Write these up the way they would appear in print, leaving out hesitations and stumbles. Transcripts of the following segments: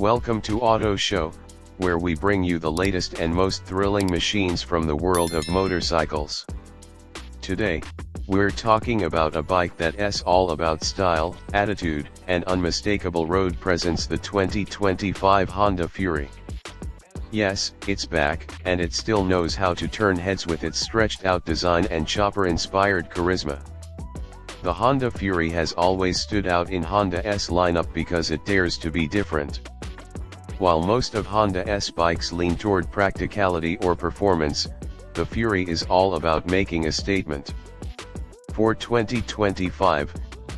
Welcome to Auto Show, where we bring you the latest and most thrilling machines from the world of motorcycles. Today, we're talking about a bike that's all about style, attitude, and unmistakable road presence, the 2025 Honda Fury. Yes, it's back, and it still knows how to turn heads with its stretched-out design and chopper-inspired charisma. The Honda Fury has always stood out in Honda's lineup because it dares to be different. While most of Honda's bikes lean toward practicality or performance, the Fury is all about making a statement. For 2025,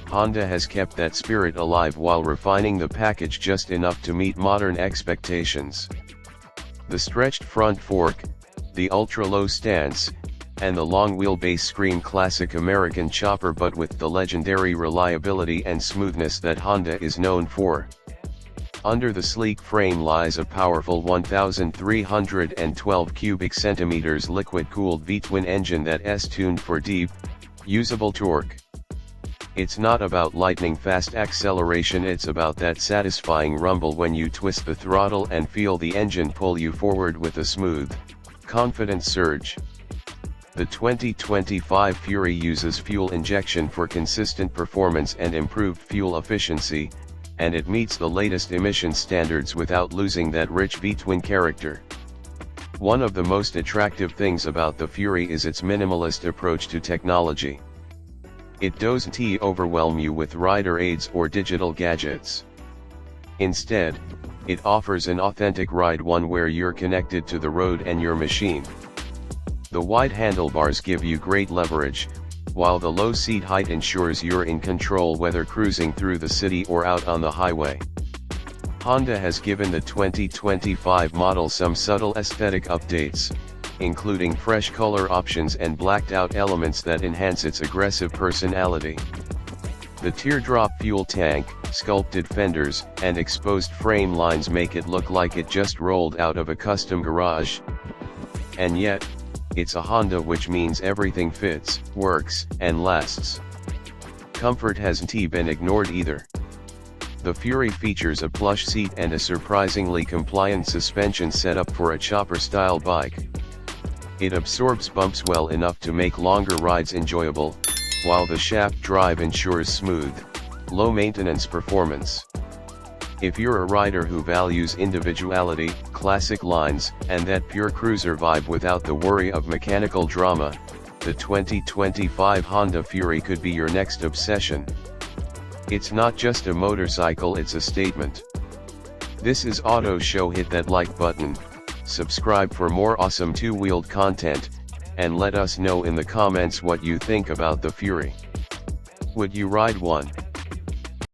Honda has kept that spirit alive while refining the package just enough to meet modern expectations. The stretched front fork, the ultra-low stance, and the long wheelbase scream classic American chopper, but with the legendary reliability and smoothness that Honda is known for. Under the sleek frame lies a powerful 1,312 cubic centimeters liquid-cooled V-twin engine that's tuned for deep, usable torque. It's not about lightning-fast acceleration, it's about that satisfying rumble when you twist the throttle and feel the engine pull you forward with a smooth, confident surge. The 2025 Fury uses fuel injection for consistent performance and improved fuel efficiency, and it meets the latest emission standards without losing that rich V-twin character. One of the most attractive things about the Fury is its minimalist approach to technology. It doesn't overwhelm you with rider aids or digital gadgets. Instead, it offers an authentic ride, one where you're connected to the road and your machine. The wide handlebars give you great leverage, while the low seat height ensures you're in control whether cruising through the city or out on the highway. Honda has given the 2025 model some subtle aesthetic updates, including fresh color options and blacked-out elements that enhance its aggressive personality. The teardrop fuel tank, sculpted fenders, and exposed frame lines make it look like it just rolled out of a custom garage. And yet, it's a Honda, which means everything fits, works, and lasts. Comfort hasn't been ignored either. The Fury features a plush seat and a surprisingly compliant suspension setup for a chopper-style bike. It absorbs bumps well enough to make longer rides enjoyable, while the shaft drive ensures smooth, low-maintenance performance. If you're a rider who values individuality, classic lines, and that pure cruiser vibe without the worry of mechanical drama, the 2025 Honda Fury could be your next obsession. It's not just a motorcycle, it's a statement. This is Auto Show. Hit that like button, subscribe for more awesome two-wheeled content, and let us know in the comments what you think about the Fury. Would you ride one?